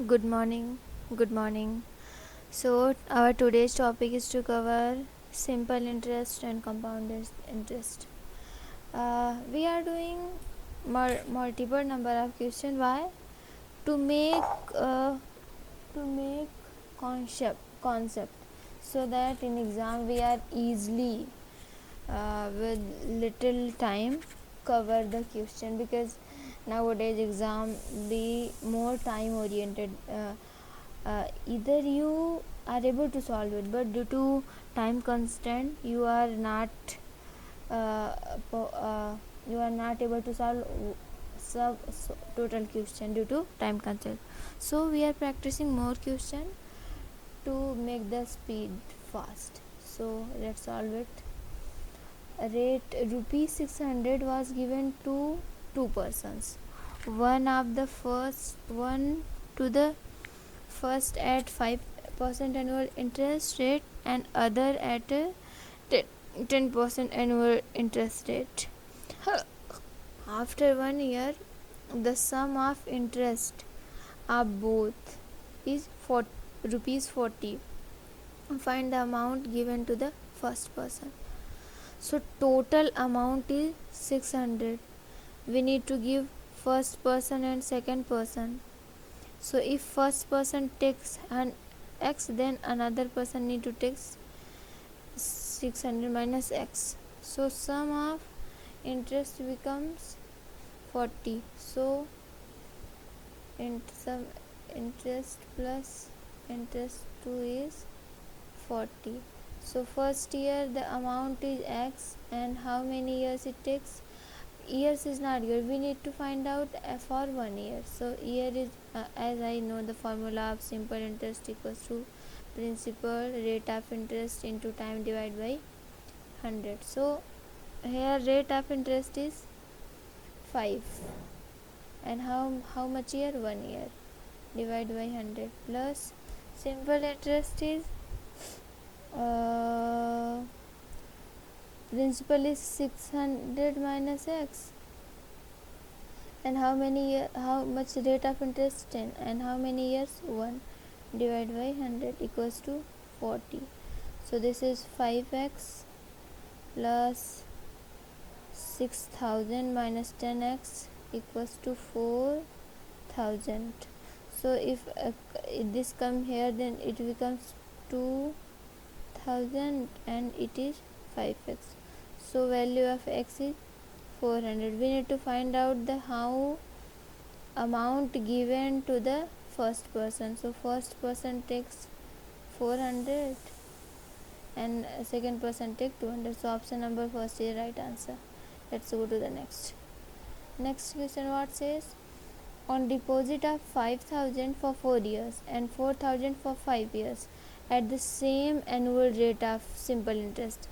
Good morning. Good morning. So, our today's topic is to cover simple interest and compound interest. We are doing multiple number of questions. Why? To make concept so that in exam we are easily with little time cover the question, because nowadays exam be more time oriented. Either you are able to solve it, but due to time constraint you are not uh, you are not able to solve total question due to time constraint. So we are practicing more question to make the speed fast. So let's solve it. Rate rupees 600 was given to two persons. One of the first one to the first at 5% annual interest rate and other at a 10% annual interest rate. After 1 year, the sum of interest of both is rupees 40. Find the amount given to the first person. So total amount is 600. We need to give first person and second person. So if first person takes an x, then another person need to take 600 minus x. So sum of interest becomes 40. So sum interest plus interest 2 is 40. So first year the amount is x, and how many years it takes. Years is not good, we need to find out for 1 year. So year is as I know the formula of simple interest equals to principal rate of interest into time divided by 100. So here rate of interest is 5, and how much year? 1 year. Divide by 100 plus simple interest is principal is 600 minus x, and how much rate of interest? 10, and how many years? 1. Divide by 100 equals to 40. So this is 5x plus 6000 minus 10x equals to 4000. So if this come here, then it becomes 2000 and it is 5x. So value of x is 400. We need to find out the how amount given to the first person. So first person takes 400 and second person take 200. So option number first is right answer. Let's go to the next question. What says? On deposit of 5000 for 4 years and 4000 for 5 years at the same annual rate of simple interest,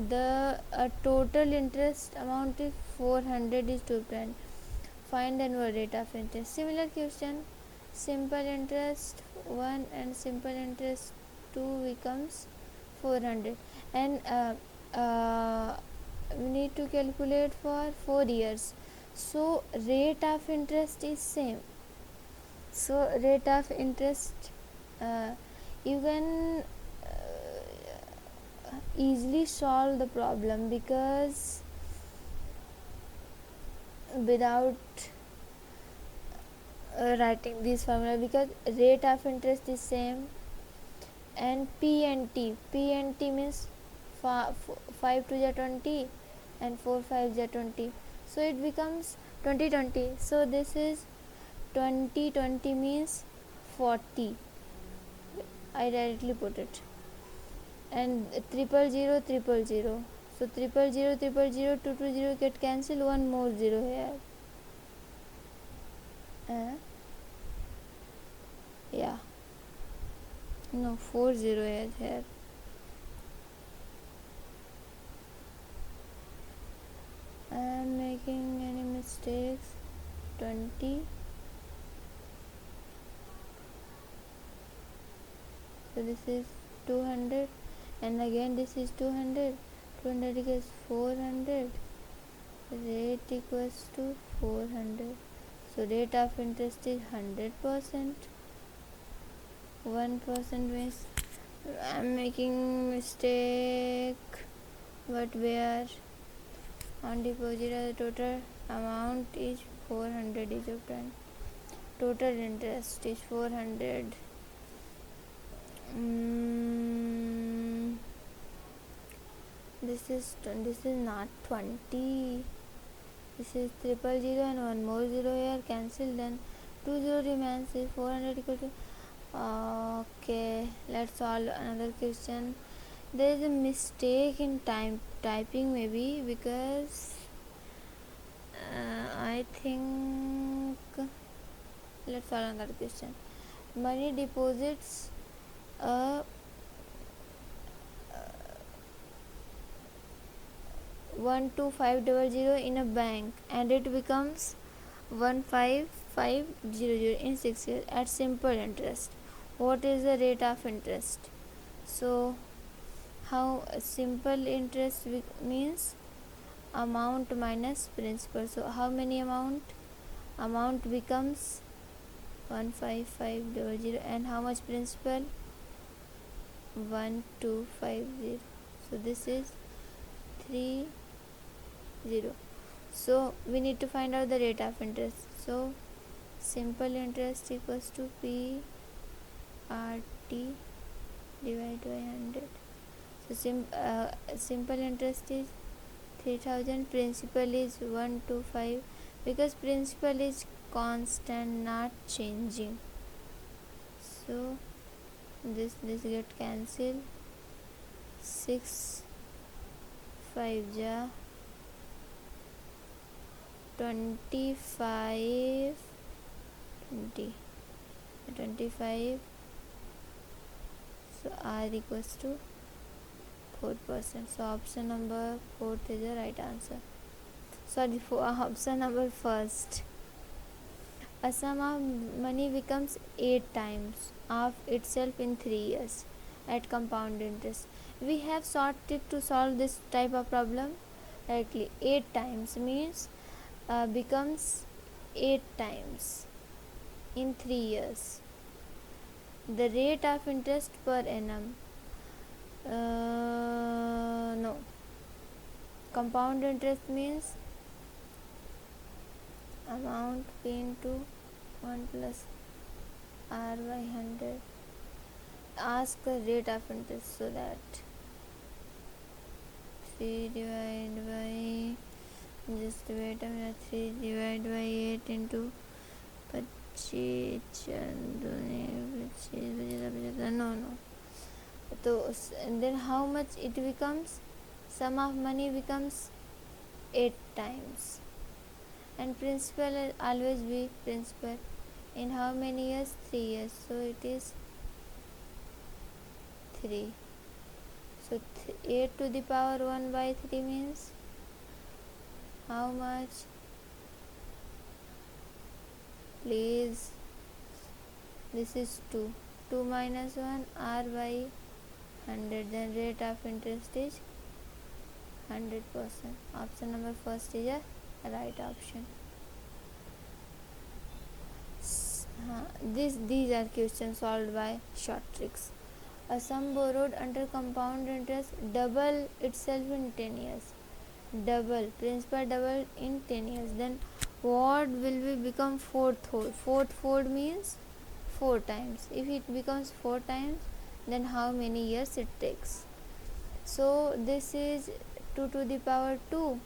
the total interest amount is 400 is to print. Find annual rate of interest. Similar question. Simple interest 1 and simple interest 2 becomes 400, and we need to calculate for 4 years. So rate of interest is same. So rate of interest, you can easily solve the problem, because without writing this formula, because rate of interest is same, and P and T means 5 to the 20 and 4 5 the 20, so it becomes 2020. So this is 2020 means 40. I directly put it, and 000 so 000 220 get cancelled, one more zero here. Yeah, no, 40 is here. I am making any mistakes. 20. So this is 200, and again this is 200. 200 equals 400. Rate equals to 400. So rate of interest is 100%. 1% means I'm making mistake, but where on deposit total amount is 400 is obtained. Total interest is 400. This is not 20. This is 000 and one more zero here. Cancel, then 20 remains. Is 400 equal to. Okay, let's solve another question. There is a mistake in typing maybe, because I think, let's solve another question. Money deposits 12500 in a bank, and it becomes 15500 in 6 years at simple interest. What is the rate of interest? So how simple interest means amount minus principal. So how many amount becomes 15500, and how much principal? 1250. So this is 30. So we need to find out the rate of interest. So simple interest equals to PRT divided by 100. So simple interest is 3000, principal is 125, because principal is constant, not changing. So this get cancelled. 6 5 ja 25 25. So R equals to 4%. So option number 4 is the right answer. Sorry, for option number first. A sum of money becomes 8 times of itself in 3 years at compound interest. We have sorted to solve this type of problem directly. 8 times means becomes 8 times in 3 years. The rate of interest per annum, no, compound interest means amount P into 1 plus R by 100. Ask the rate of interest, so that 3 divided by, just wait a minute, 3 divided by 8 into 25 no. So then how much it becomes? Sum of money becomes 8 times, and principal will always be principal. In how many years? 3 years. So it is 3. So 8 to the power 1 by 3 means how much? Please, this is 2. 2 minus 1, R by 100. Then rate of interest is 100%. Option number first is a right option. These are questions solved by short tricks. A sum borrowed under compound interest double itself in 10 years. Double, principal double in 10 years. Then what will be become fourth fold? Fourth fold means 4 times. If it becomes 4 times, then how many years it takes? So this is 2 to the power 2,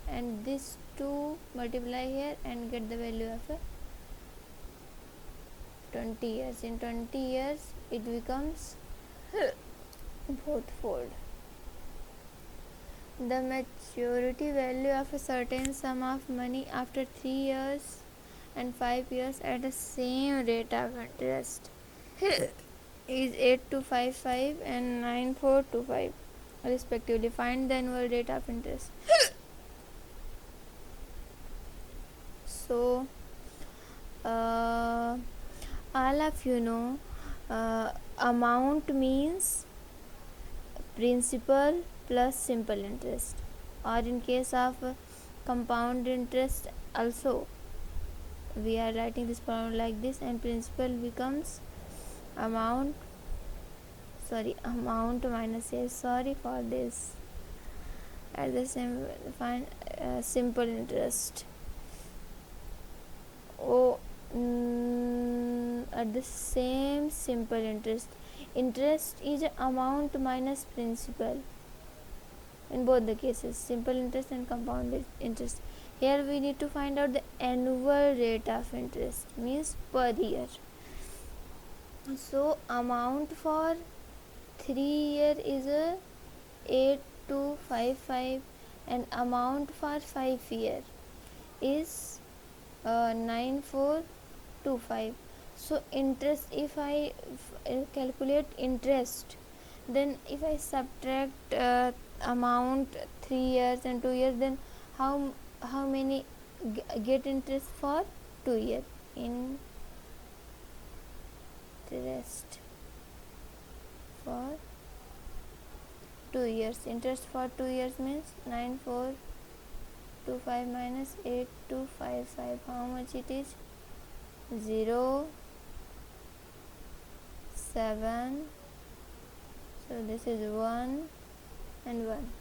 and this 2 multiply here and get the value of 20 years. In 20 years it becomes fourth fold. The maturity value of a certain sum of money after 3 years and 5 years at the same rate of interest is 8255 and 9425 respectively. Find the annual rate of interest. So all of you know, amount means principal plus simple interest, or in case of compound interest also we are writing this problem like this, and principal becomes amount minus a, sorry for this. At the same, find simple interest. At the same simple interest is amount minus principal in both the cases, simple interest and compound interest. Here we need to find out the annual rate of interest, means per year. So amount for 3 year is 8255, and amount for 5 year is 9425. So interest, if I calculate interest, then if I subtract amount 3 years and 2 years, then how many get interest for 2 years? Interest for 2 years. Interest for 2 years means 9425 minus 8255. How much it is? 0 7. So this is 1 and 1.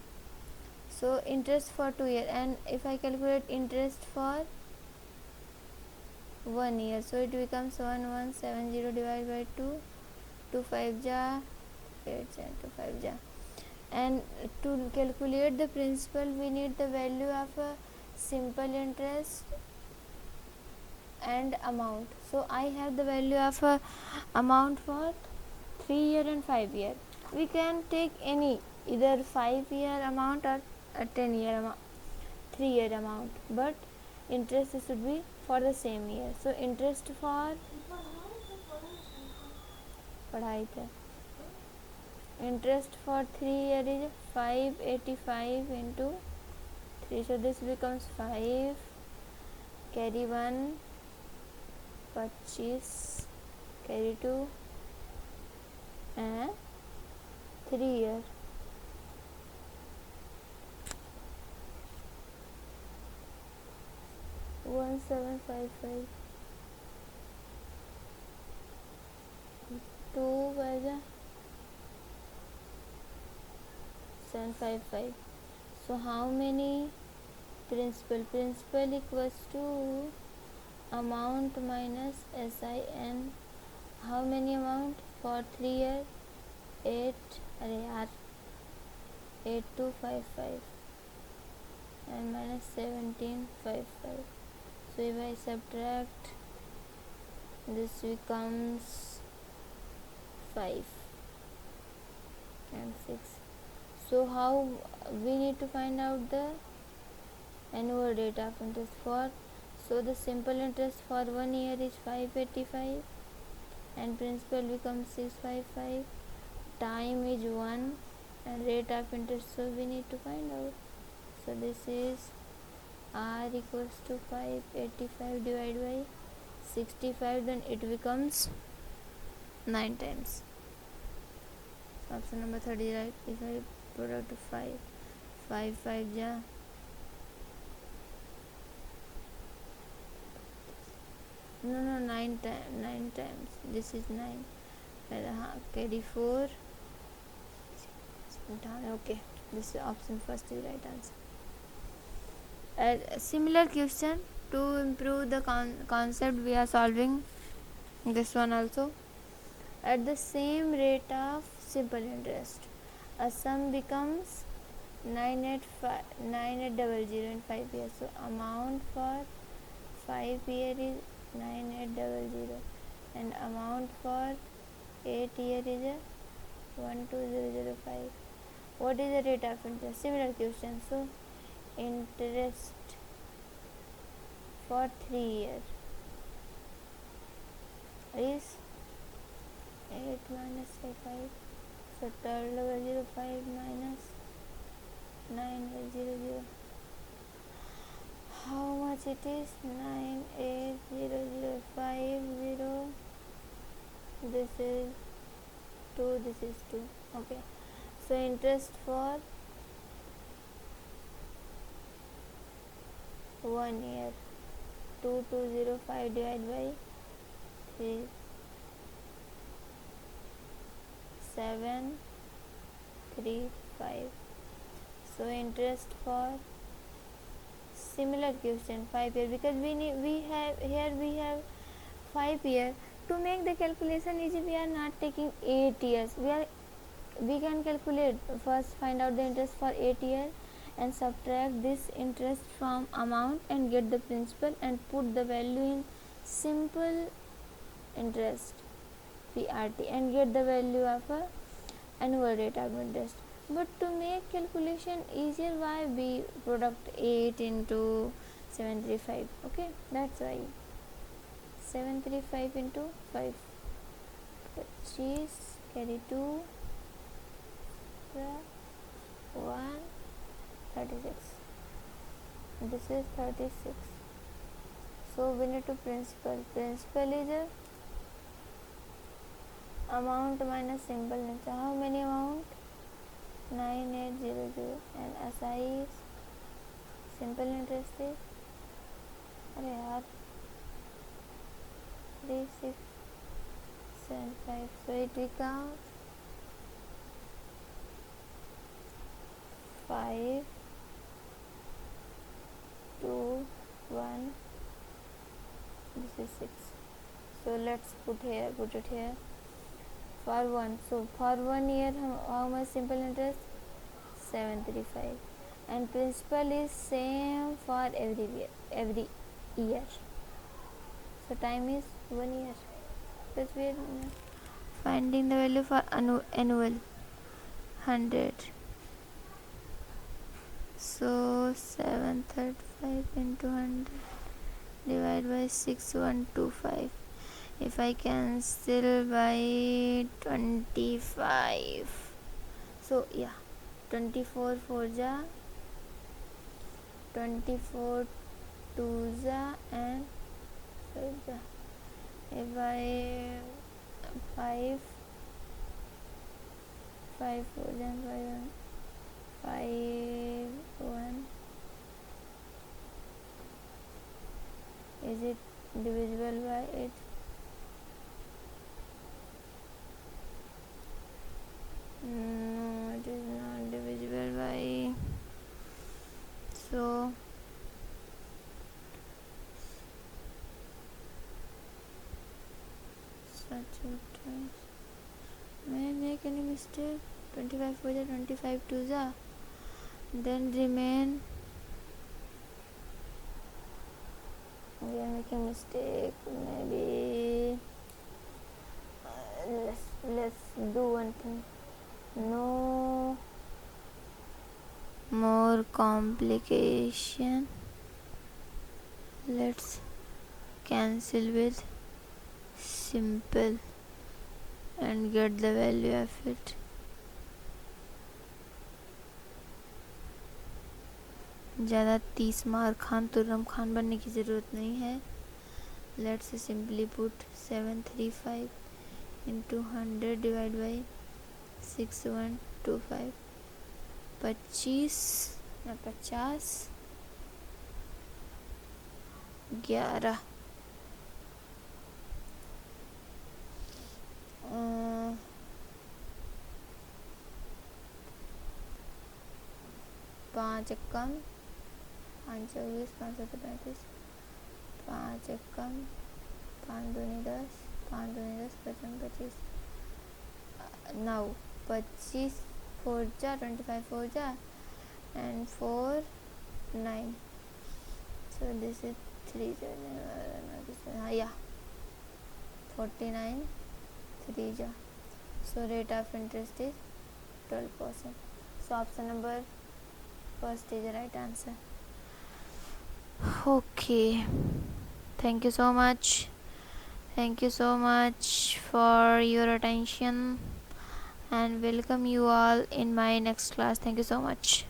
So interest for 2 years, and if I calculate interest for 1 year, so it becomes 1170 divided by 2. 2 5 ja 8 2 5 ja. And to calculate the principal, we need the value of a simple interest and amount. So I have the value of a amount for 3 year and 5 year. We can take any, either 5 year amount or a 10 year amount, 3 year amount, but interest should be for the same year. So interest for interest for 3 year is 585 into 3. So this becomes 5, carry 1, 25, carry 2, and 3 year. One 755 2 by the 755. So how many principal equals to amount minus SIN. How many amount for 3 years? 8255 and minus 1755. So if I subtract, this becomes 5 and 6. So how we need to find out the annual rate of interest for? So the simple interest for 1 year is 585 and principal becomes 655. Time is 1 and rate of interest, so we need to find out. So this is R equals to 585 divided by 65, then it becomes 9 times. Option number 30 right. If I put out to 5 ja 9 times. This is 9. Carry 4. Okay, this option first is right answer. A similar question to improve the concept, we are solving this one also. At the same rate of simple interest, a sum becomes 9800 in 5 years. So amount for 5 year is 9800 and amount for 8 year is 12005. What is the rate of interest? Similar question. So interest for 3 years is 8 minus 5. So 1205 minus 9800. How much it is? 98050. This is 2. This is 2. Okay. So interest for 1 year 2205 divided by 3, 735. So interest for similar question 5 year, because we have 5 year. To make the calculation easy, we are not taking 8 years. We can calculate first, find out the interest for 8 years and subtract this interest from amount and get the principal and put the value in simple interest PRT and get the value of a annual rate of interest. But to make calculation easier, why we product 8 into 735? Okay, that's why 735 into 5, 25 carry 2, 1, 36. This is 36. So we need to principal. Principal is a amount minus simple interest. How many amount? 9800. And SI is simple interest is 3675. So it becomes 5, 2, 1. This is 6. So let's put it here. For 1, so for 1 year how much simple interest? 735. And principal is same for every year. So time is 1 year. Because we are finding the value for annual 100. So 735 into 100 divided by 6125. If I cancel by 25, so yeah, 24 4 ja, 24 2 ja, and 5 ja. If I 5 4 ja, 5 1, is it divisible by 8? No, it is not divisible by. So such a times. May I make any mistake? 25 4 ja, 25 2 ja. Then remain. We are making mistake. Maybe let's do one thing. No more complication. Let's cancel with simple and get the value of it. ज़्यादा 30 मार खान तुर्रम खान बनने की ज़रूरत नहीं है. Let's simply put 735 into 100 divided by 6125. 50 11 5 कम 5 24 5 35 5 कम 5 दूनी 10 5 दूनी 10 55 25. Now 25 4 ja, 25 4 ja, and 4 9. So this is 3 yeah, 49 3 ja. So rate of interest is 12%. So option number first is the right answer. Okay, thank you so much for your attention and welcome you all in my next class. Thank you so much.